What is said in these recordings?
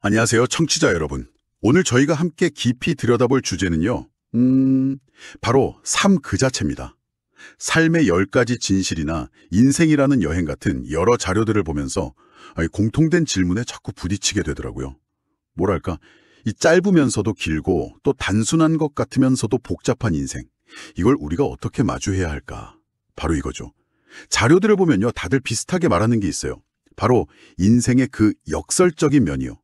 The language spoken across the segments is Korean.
안녕하세요, 청취자 여러분. 오늘 저희가 함께 깊이 들여다볼 주제는요. 바로 삶 그 자체입니다. 삶의 10가지 진실이나 인생이라는 여행 같은 여러 자료들을 보면서 공통된 질문에 자꾸 부딪히게 되더라고요. 뭐랄까, 이 짧으면서도 길고 또 단순한 것 같으면서도 복잡한 인생. 이걸 우리가 어떻게 마주해야 할까? 바로 이거죠. 자료들을 보면요, 다들 비슷하게 말하는 게 있어요. 바로 인생의 그 역설적인 면이요.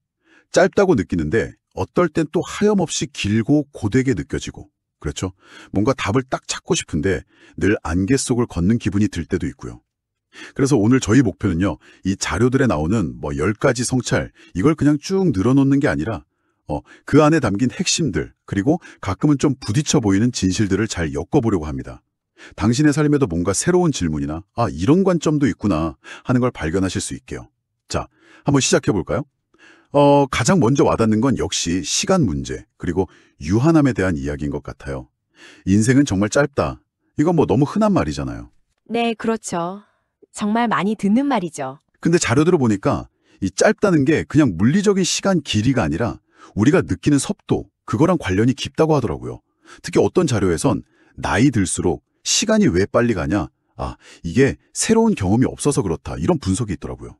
짧다고 느끼는데 어떨 땐 또 하염없이 길고 고되게 느껴지고, 그렇죠? 뭔가 답을 딱 찾고 싶은데 늘 안개 속을 걷는 기분이 들 때도 있고요. 그래서 오늘 저희 목표는요, 이 자료들에 나오는 10가지 성찰, 이걸 그냥 쭉 늘어놓는 게 아니라 그 안에 담긴 핵심들, 그리고 가끔은 좀 부딪혀 보이는 진실들을 잘 엮어보려고 합니다. 당신의 삶에도 뭔가 새로운 질문이나 이런 관점도 있구나 하는 걸 발견하실 수 있게요. 자, 한번 시작해 볼까요? 가장 먼저 와닿는 건 역시 시간 문제, 그리고 유한함에 대한 이야기인 것 같아요. 인생은 정말 짧다. 이건 너무 흔한 말이잖아요. 네, 그렇죠. 정말 많이 듣는 말이죠. 근데 자료들을 보니까 이 짧다는 게 그냥 물리적인 시간 길이가 아니라 우리가 느끼는 속도, 그거랑 관련이 깊다고 하더라고요. 특히 어떤 자료에선 나이 들수록 시간이 왜 빨리 가냐? 이게 새로운 경험이 없어서 그렇다. 이런 분석이 있더라고요.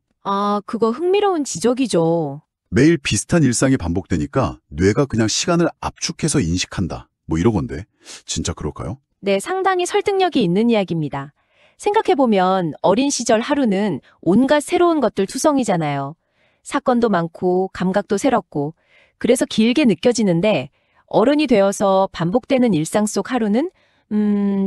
그거 흥미로운 지적이죠. 매일 비슷한 일상이 반복되니까 뇌가 그냥 시간을 압축해서 인식한다. 이런 건데 진짜 그럴까요? 네, 상당히 설득력이 있는 이야기입니다. 생각해보면 어린 시절 하루는 온갖 새로운 것들 투성이잖아요. 사건도 많고 감각도 새롭고 그래서 길게 느껴지는데 어른이 되어서 반복되는 일상 속 하루는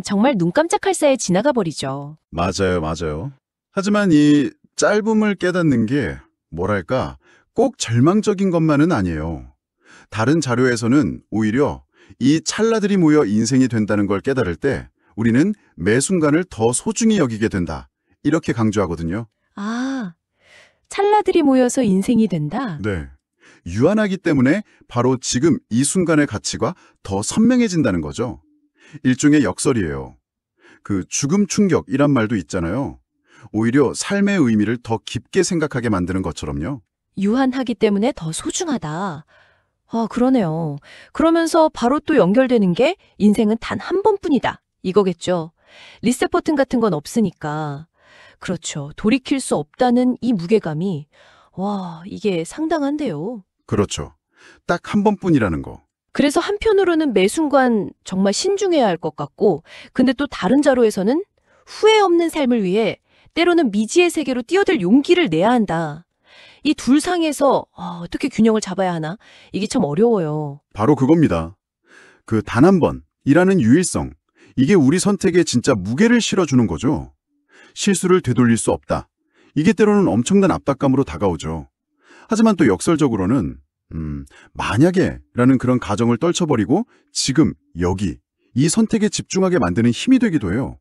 정말 눈 깜짝할 사이에 지나가 버리죠. 맞아요, 맞아요. 하지만 이 짧음을 깨닫는 게 뭐랄까 꼭 절망적인 것만은 아니에요. 다른 자료에서는 오히려 이 찰나들이 모여 인생이 된다는 걸 깨달을 때 우리는 매 순간을 더 소중히 여기게 된다. 이렇게 강조하거든요. 찰나들이 모여서 인생이 된다? 네. 유한하기 때문에 바로 지금 이 순간의 가치가 더 선명해진다는 거죠. 일종의 역설이에요. 그 죽음 충격이란 말도 있잖아요. 오히려 삶의 의미를 더 깊게 생각하게 만드는 것처럼요. 유한하기 때문에 더 소중하다. 그러네요. 그러면서 바로 또 연결되는 게 인생은 단 한 번뿐이다. 이거겠죠. 리셋 버튼 같은 건 없으니까. 그렇죠. 돌이킬 수 없다는 이 무게감이, 이게 상당한데요. 그렇죠. 딱 한 번뿐이라는 거. 그래서 한편으로는 매 순간 정말 신중해야 할 것 같고, 근데 또 다른 자료에서는 후회 없는 삶을 위해 때로는 미지의 세계로 뛰어들 용기를 내야 한다. 이 둘 상에서 어떻게 균형을 잡아야 하나? 이게 참 어려워요. 바로 그겁니다. 그 단 한 번이라는 유일성. 이게 우리 선택에 진짜 무게를 실어주는 거죠. 실수를 되돌릴 수 없다. 이게 때로는 엄청난 압박감으로 다가오죠. 하지만 또 역설적으로는 만약에 라는 그런 가정을 떨쳐버리고 지금 여기 이 선택에 집중하게 만드는 힘이 되기도 해요.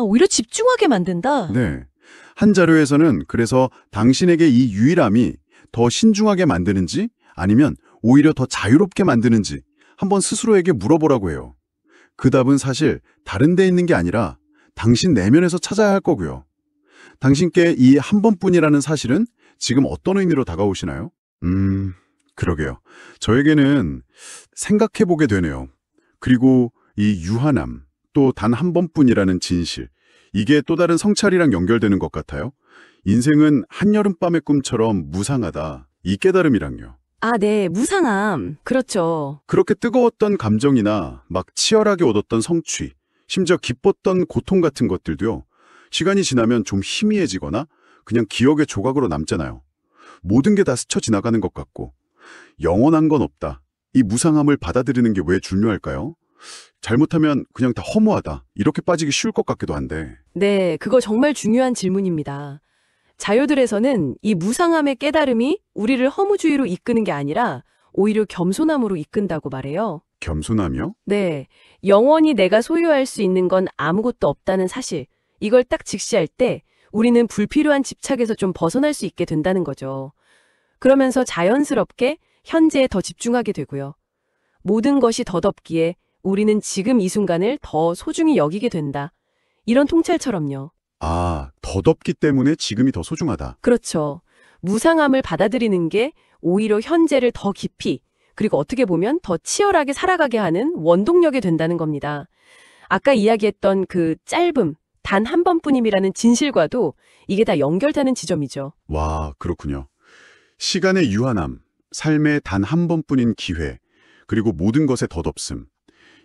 오히려 집중하게 만든다? 네. 한 자료에서는 그래서 당신에게 이 유일함이 더 신중하게 만드는지 아니면 오히려 더 자유롭게 만드는지 한번 스스로에게 물어보라고 해요. 그 답은 사실 다른 데 있는 게 아니라 당신 내면에서 찾아야 할 거고요. 당신께 이 한 번뿐이라는 사실은 지금 어떤 의미로 다가오시나요? 그러게요. 저에게는 생각해보게 되네요. 그리고 이 유한함, 또 단 한 번뿐이라는 진실, 이게 또 다른 성찰이랑 연결되는 것 같아요. 인생은 한여름밤의 꿈처럼 무상하다. 이 깨달음이랑요. 네, 무상함. 그렇죠. 그렇게 뜨거웠던 감정이나 막 치열하게 얻었던 성취, 심지어 기뻤던 고통 같은 것들도요. 시간이 지나면 좀 희미해지거나 그냥 기억의 조각으로 남잖아요. 모든 게 다 스쳐 지나가는 것 같고 영원한 건 없다. 이 무상함을 받아들이는 게 왜 중요할까요? 잘못하면 그냥 다 허무하다. 이렇게 빠지기 쉬울 것 같기도 한데. 네, 그거 정말 중요한 질문입니다. 자료들에서는 이 무상함의 깨달음이 우리를 허무주의로 이끄는 게 아니라 오히려 겸손함으로 이끈다고 말해요. 겸손함이요? 네, 영원히 내가 소유할 수 있는 건 아무것도 없다는 사실. 이걸 딱 직시할 때 우리는 불필요한 집착에서 좀 벗어날 수 있게 된다는 거죠. 그러면서 자연스럽게 현재에 더 집중하게 되고요. 모든 것이 덧없기에 우리는 지금 이 순간을 더 소중히 여기게 된다. 이런 통찰처럼요. 덧없기 때문에 지금이 더 소중하다. 그렇죠. 무상함을 받아들이는 게 오히려 현재를 더 깊이, 그리고 어떻게 보면 더 치열하게 살아가게 하는 원동력이 된다는 겁니다. 아까 이야기했던 그 짧음, 단 한 번뿐임이라는 진실과도 이게 다 연결되는 지점이죠. 와, 그렇군요. 시간의 유한함, 삶의 단 한 번뿐인 기회, 그리고 모든 것의 덧없음.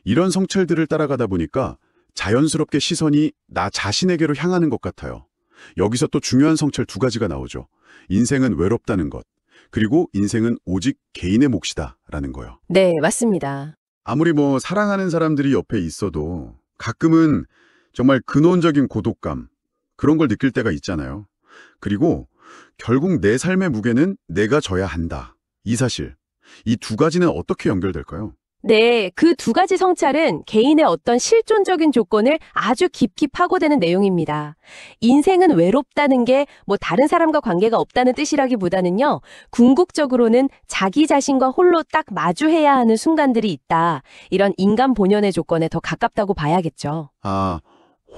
이런 성찰들을 따라가다 보니까 자연스럽게 시선이 나 자신에게로 향하는 것 같아요. 여기서 또 중요한 성찰 두 가지가 나오죠. 인생은 외롭다는 것, 그리고 인생은 오직 개인의 몫이다라는 거요. 네, 맞습니다. 아무리 사랑하는 사람들이 옆에 있어도 가끔은 정말 근원적인 고독감, 그런 걸 느낄 때가 있잖아요. 그리고 결국 내 삶의 무게는 내가 져야 한다. 이 사실, 이 두 가지는 어떻게 연결될까요? 네, 그 두 가지 성찰은 개인의 어떤 실존적인 조건을 아주 깊이 파고드는 내용입니다. 인생은 외롭다는 게 다른 사람과 관계가 없다는 뜻이라기보다는요, 궁극적으로는 자기 자신과 홀로 딱 마주해야 하는 순간들이 있다. 이런 인간 본연의 조건에 더 가깝다고 봐야겠죠. 아,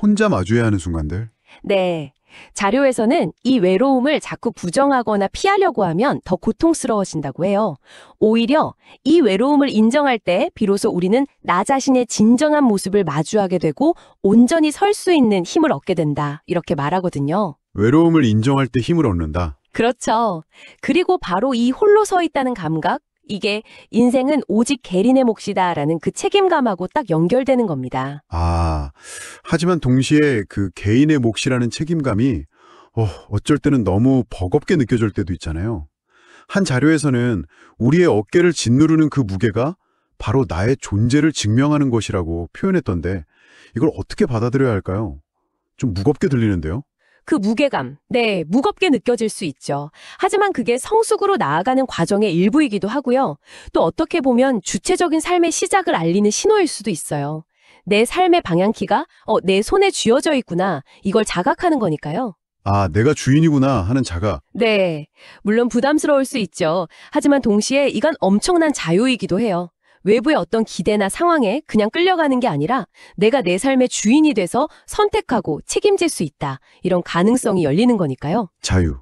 혼자 마주해야 하는 순간들? 네. 자료에서는 이 외로움을 자꾸 부정하거나 피하려고 하면 더 고통스러워진다고 해요. 오히려 이 외로움을 인정할 때 비로소 우리는 나 자신의 진정한 모습을 마주하게 되고 온전히 설 수 있는 힘을 얻게 된다. 이렇게 말하거든요. 외로움을 인정할 때 힘을 얻는다. 그렇죠. 그리고 바로 이 홀로 서 있다는 감각, 이게 인생은 오직 개인의 몫이다라는 그 책임감하고 딱 연결되는 겁니다. 아, 하지만 동시에 그 개인의 몫이라는 책임감이 어쩔 때는 너무 버겁게 느껴질 때도 있잖아요. 한 자료에서는 우리의 어깨를 짓누르는 그 무게가 바로 나의 존재를 증명하는 것이라고 표현했던데 이걸 어떻게 받아들여야 할까요? 좀 무겁게 들리는데요? 그 무게감, 네, 무겁게 느껴질 수 있죠. 하지만 그게 성숙으로 나아가는 과정의 일부이기도 하고요. 또 어떻게 보면 주체적인 삶의 시작을 알리는 신호일 수도 있어요. 내 삶의 방향키가 내 손에 쥐어져 있구나, 이걸 자각하는 거니까요. 아, 내가 주인이구나 하는 자각. 네, 물론 부담스러울 수 있죠. 하지만 동시에 이건 엄청난 자유이기도 해요. 외부의 어떤 기대나 상황에 그냥 끌려가는 게 아니라 내가 내 삶의 주인이 돼서 선택하고 책임질 수 있다. 이런 가능성이 열리는 거니까요. 자유.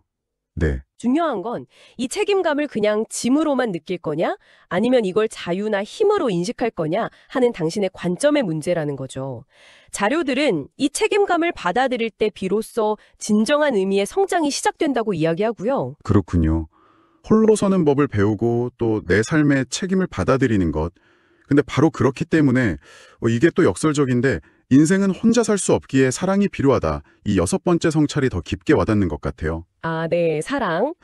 네. 중요한 건 이 책임감을 그냥 짐으로만 느낄 거냐, 아니면 이걸 자유나 힘으로 인식할 거냐 하는 당신의 관점의 문제라는 거죠. 자료들은 이 책임감을 받아들일 때 비로소 진정한 의미의 성장이 시작된다고 이야기하고요. 그렇군요. 홀로 서는 법을 배우고 또 내 삶의 책임을 받아들이는 것. 근데 바로 그렇기 때문에 이게 또 역설적인데 인생은 혼자 살 수 없기에 사랑이 필요하다. 이 6번째 성찰이 더 깊게 와닿는 것 같아요. 아, 네, 사랑.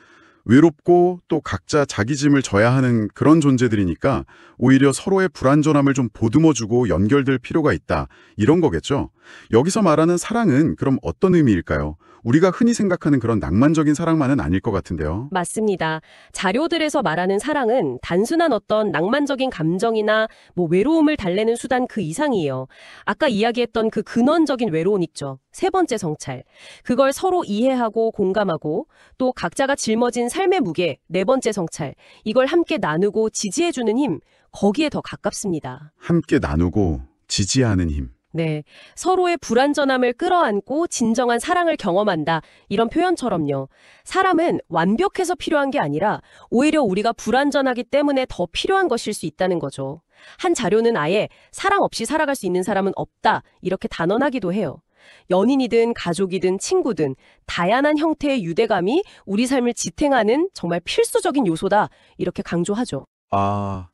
외롭고 또 각자 자기 짐을 져야 하는 그런 존재들이니까 오히려 서로의 불완전함을 좀 보듬어주고 연결될 필요가 있다. 이런 거겠죠. 여기서 말하는 사랑은 그럼 어떤 의미일까요? 우리가 흔히 생각하는 그런 낭만적인 사랑만은 아닐 것 같은데요. 맞습니다. 자료들에서 말하는 사랑은 단순한 어떤 낭만적인 감정이나 외로움을 달래는 수단 그 이상이에요. 아까 이야기했던 그 근원적인 외로움 있죠. 세 번째 성찰. 그걸 서로 이해하고 공감하고 또 각자가 짊어진 삶의 무게, 네 번째 성찰. 이걸 함께 나누고 지지해주는 힘, 거기에 더 가깝습니다. 함께 나누고 지지하는 힘. 네, 서로의 불완전함을 끌어안고 진정한 사랑을 경험한다. 이런 표현처럼요. 사람은 완벽해서 필요한 게 아니라 오히려 우리가 불완전하기 때문에 더 필요한 것일 수 있다는 거죠. 한 자료는 아예 사랑 없이 살아갈 수 있는 사람은 없다. 이렇게 단언하기도 해요. 연인이든 가족이든 친구든 다양한 형태의 유대감이 우리 삶을 지탱하는 정말 필수적인 요소다. 이렇게 강조하죠. 아,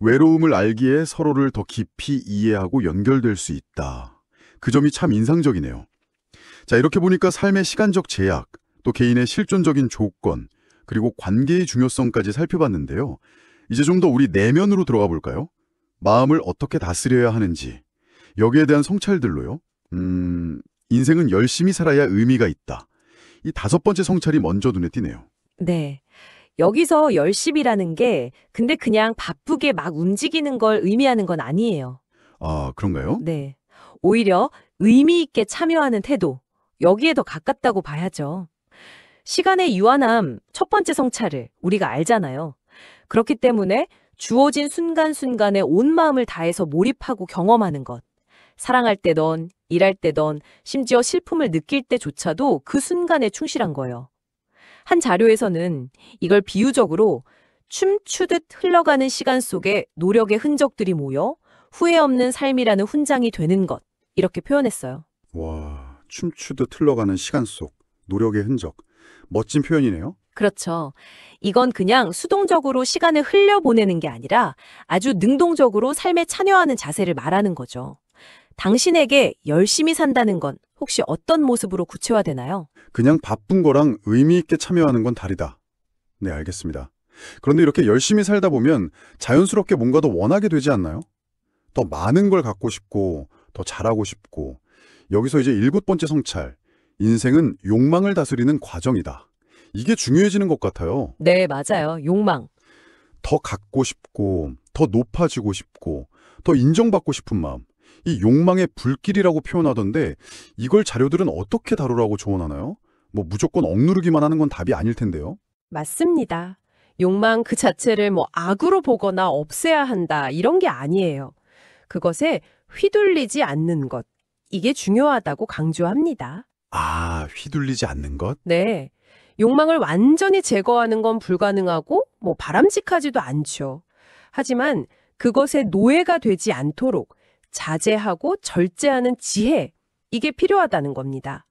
외로움을 알기에 서로를 더 깊이 이해하고 연결될 수 있다. 그 점이 참 인상적이네요. 자, 이렇게 보니까 삶의 시간적 제약, 또 개인의 실존적인 조건, 그리고 관계의 중요성까지 살펴봤는데요. 이제 좀 더 우리 내면으로 들어가 볼까요? 마음을 어떻게 다스려야 하는지, 여기에 대한 성찰들로요. 인생은 열심히 살아야 의미가 있다. 이 5번째 성찰이 먼저 눈에 띄네요. 네. 여기서 열심이라는 게 근데 그냥 바쁘게 막 움직이는 걸 의미하는 건 아니에요. 아, 그런가요? 네. 오히려 의미 있게 참여하는 태도, 여기에 더 가깝다고 봐야죠. 시간의 유한함, 첫 번째 성찰을 우리가 알잖아요. 그렇기 때문에 주어진 순간순간에 온 마음을 다해서 몰입하고 경험하는 것. 사랑할 때던, 일할 때던, 심지어 슬픔을 느낄 때조차도 그 순간에 충실한 거예요. 한 자료에서는 이걸 비유적으로 춤추듯 흘러가는 시간 속에 노력의 흔적들이 모여 후회 없는 삶이라는 훈장이 되는 것. 이렇게 표현했어요. 와, 춤추듯 흘러가는 시간 속 노력의 흔적. 멋진 표현이네요. 그렇죠. 이건 그냥 수동적으로 시간을 흘려보내는 게 아니라 아주 능동적으로 삶에 참여하는 자세를 말하는 거죠. 당신에게 열심히 산다는 건 혹시 어떤 모습으로 구체화되나요? 그냥 바쁜 거랑 의미 있게 참여하는 건 다르다. 네, 알겠습니다. 그런데 이렇게 열심히 살다 보면 자연스럽게 뭔가 더 원하게 되지 않나요? 더 많은 걸 갖고 싶고, 더 잘하고 싶고. 여기서 이제 7번째 성찰. 인생은 욕망을 다스리는 과정이다. 이게 중요해지는 것 같아요. 네, 맞아요. 욕망. 더 갖고 싶고, 더 높아지고 싶고, 더 인정받고 싶은 마음. 이 욕망의 불길이라고 표현하던데 이걸 자료들은 어떻게 다루라고 조언하나요? 뭐 무조건 억누르기만 하는 건 답이 아닐 텐데요. 맞습니다. 욕망 그 자체를 악으로 보거나 없애야 한다 이런 게 아니에요. 그것에 휘둘리지 않는 것. 이게 중요하다고 강조합니다. 아, 휘둘리지 않는 것? 네. 욕망을 완전히 제거하는 건 불가능하고 바람직하지도 않죠. 하지만 그것의 노예가 되지 않도록 자제하고 절제하는 지혜, 이게 필요하다는 겁니다.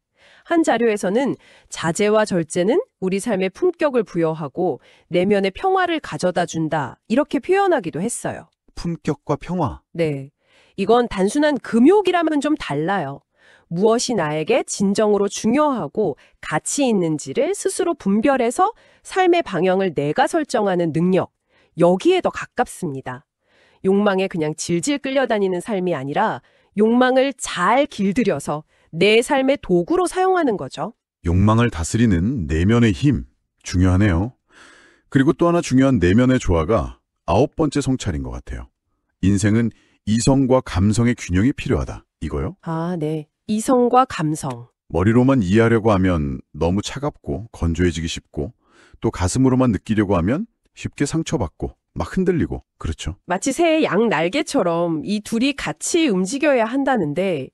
한 자료에서는 자제와 절제는 우리 삶의 품격을 부여하고 내면의 평화를 가져다 준다, 이렇게 표현하기도 했어요. 품격과 평화. 네. 이건 단순한 금욕이라면 좀 달라요. 무엇이 나에게 진정으로 중요하고 가치 있는지를 스스로 분별해서 삶의 방향을 내가 설정하는 능력, 여기에 더 가깝습니다. 욕망에 그냥 질질 끌려다니는 삶이 아니라 욕망을 잘 길들여서 내 삶의 도구로 사용하는 거죠. 욕망을 다스리는 내면의 힘. 중요하네요. 그리고 또 하나 중요한 내면의 조화가 9번째 성찰인 것 같아요. 인생은 이성과 감성의 균형이 필요하다. 이거요? 아, 네. 이성과 감성. 머리로만 이해하려고 하면 너무 차갑고 건조해지기 쉽고, 또 가슴으로만 느끼려고 하면 쉽게 상처받고 막 흔들리고. 그렇죠. 마치 새의 양 날개처럼 이 둘이 같이 움직여야 한다는데,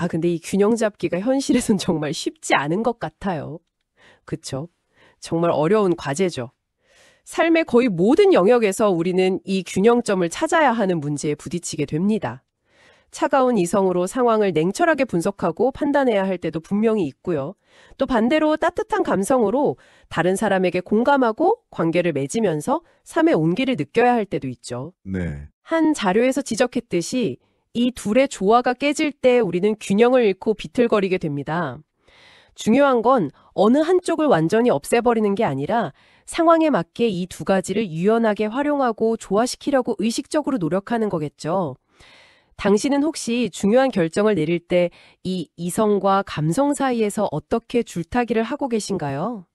근데 이 균형 잡기가 현실에선 정말 쉽지 않은 것 같아요. 그쵸? 정말 어려운 과제죠. 삶의 거의 모든 영역에서 우리는 이 균형점을 찾아야 하는 문제에 부딪히게 됩니다. 차가운 이성으로 상황을 냉철하게 분석하고 판단해야 할 때도 분명히 있고요. 또 반대로 따뜻한 감성으로 다른 사람에게 공감하고 관계를 맺으면서 삶의 온기를 느껴야 할 때도 있죠. 네. 한 자료에서 지적했듯이 이 둘의 조화가 깨질 때 우리는 균형을 잃고 비틀거리게 됩니다. 중요한 건 어느 한쪽을 완전히 없애버리는 게 아니라 상황에 맞게 이 두 가지를 유연하게 활용하고 조화시키려고 의식적으로 노력하는 거겠죠. 당신은 혹시 중요한 결정을 내릴 때 이 이성과 감성 사이에서 어떻게 줄타기를 하고 계신가요?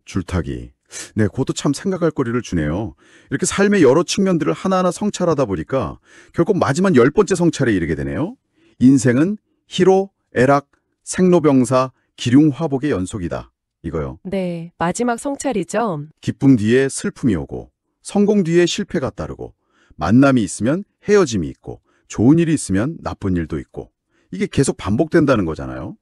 줄타기. 네, 그것도 참 생각할 거리를 주네요. 이렇게 삶의 여러 측면들을 하나하나 성찰하다 보니까 결국 마지막 10번째 성찰에 이르게 되네요. 인생은 희로, 애락, 생로병사, 기륭화복의 연속이다. 이거요. 네, 마지막 성찰이죠. 기쁨 뒤에 슬픔이 오고, 성공 뒤에 실패가 따르고, 만남이 있으면 헤어짐이 있고, 좋은 일이 있으면 나쁜 일도 있고, 이게 계속 반복된다는 거잖아요.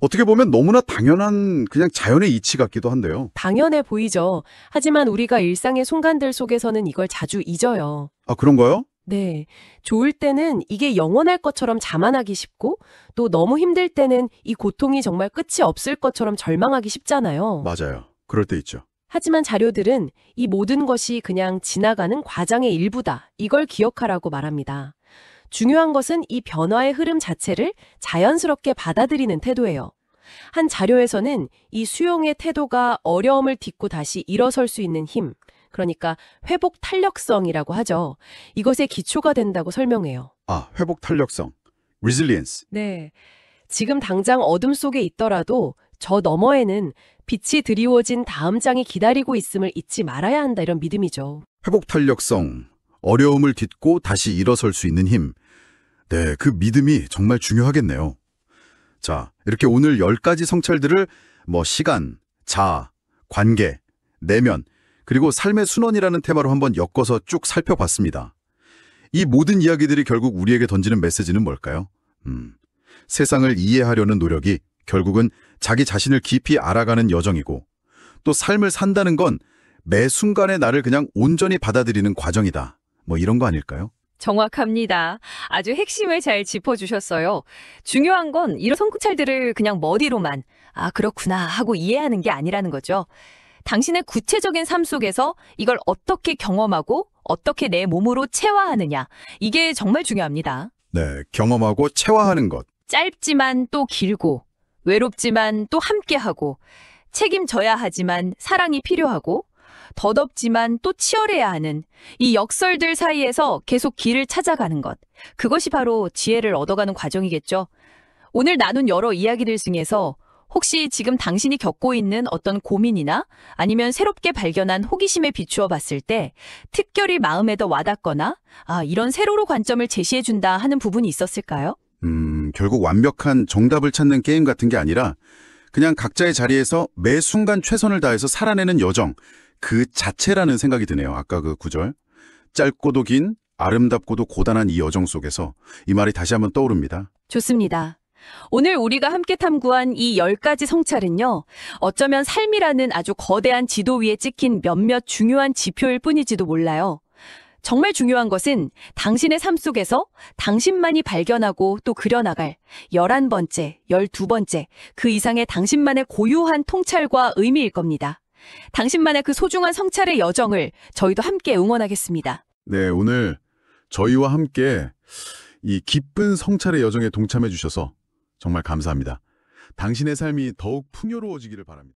어떻게 보면 너무나 당연한 그냥 자연의 이치 같기도 한데요. 당연해 보이죠. 하지만 우리가 일상의 순간들 속에서는 이걸 자주 잊어요. 아, 그런가요? 네, 좋을 때는 이게 영원할 것처럼 자만하기 쉽고, 또 너무 힘들 때는 이 고통이 정말 끝이 없을 것처럼 절망하기 쉽잖아요. 맞아요. 그럴 때 있죠. 하지만 자료들은 이 모든 것이 그냥 지나가는 과정의 일부다, 이걸 기억하라고 말합니다. 중요한 것은 이 변화의 흐름 자체를 자연스럽게 받아들이는 태도예요. 한 자료에서는 이 수용의 태도가 어려움을 딛고 다시 일어설 수 있는 힘, 그러니까 회복 탄력성이라고 하죠. 이것의 기초가 된다고 설명해요. 아, 회복 탄력성. resilience. 네. 지금 당장 어둠 속에 있더라도 저 너머에는 빛이 드리워진 다음 장이 기다리고 있음을 잊지 말아야 한다, 이런 믿음이죠. 회복 탄력성. 어려움을 딛고 다시 일어설 수 있는 힘. 네, 그 믿음이 정말 중요하겠네요. 자, 이렇게 오늘 10가지 성찰들을 시간, 자아, 관계, 내면, 그리고 삶의 순원이라는 테마로 한번 엮어서 쭉 살펴봤습니다. 이 모든 이야기들이 결국 우리에게 던지는 메시지는 뭘까요? 세상을 이해하려는 노력이 결국은 자기 자신을 깊이 알아가는 여정이고, 또 삶을 산다는 건 매 순간의 나를 그냥 온전히 받아들이는 과정이다. 뭐 이런 거 아닐까요? 정확합니다. 아주 핵심을 잘 짚어주셨어요. 중요한 건 이런 성찰들을 그냥 머리로만, 아, 그렇구나 하고 이해하는 게 아니라는 거죠. 당신의 구체적인 삶 속에서 이걸 어떻게 경험하고 어떻게 내 몸으로 체화하느냐. 이게 정말 중요합니다. 네, 경험하고 체화하는 것. 짧지만 또 길고, 외롭지만 또 함께하고, 책임져야 하지만 사랑이 필요하고, 덧없지만 또 치열해야 하는 이 역설들 사이에서 계속 길을 찾아가는 것. 그것이 바로 지혜를 얻어가는 과정이겠죠. 오늘 나눈 여러 이야기들 중에서 혹시 지금 당신이 겪고 있는 어떤 고민이나 아니면 새롭게 발견한 호기심에 비추어 봤을 때 특별히 마음에 더 와닿거나 이런 세로로 관점을 제시해준다 하는 부분이 있었을까요? 결국 완벽한 정답을 찾는 게임 같은 게 아니라 그냥 각자의 자리에서 매 순간 최선을 다해서 살아내는 여정, 그 자체라는 생각이 드네요. 아까 그 구절. 짧고도 긴, 아름답고도 고단한 이 여정 속에서 이 말이 다시 한번 떠오릅니다. 좋습니다. 오늘 우리가 함께 탐구한 이 10가지 성찰은요, 어쩌면 삶이라는 아주 거대한 지도 위에 찍힌 몇몇 중요한 지표일 뿐일지도 몰라요. 정말 중요한 것은 당신의 삶 속에서 당신만이 발견하고 또 그려나갈 11번째, 12번째, 그 이상의 당신만의 고유한 통찰과 의미일 겁니다. 당신만의 그 소중한 성찰의 여정을 저희도 함께 응원하겠습니다. 네, 오늘 저희와 함께 이 기쁜 성찰의 여정에 동참해 주셔서 정말 감사합니다. 당신의 삶이 더욱 풍요로워지기를 바랍니다.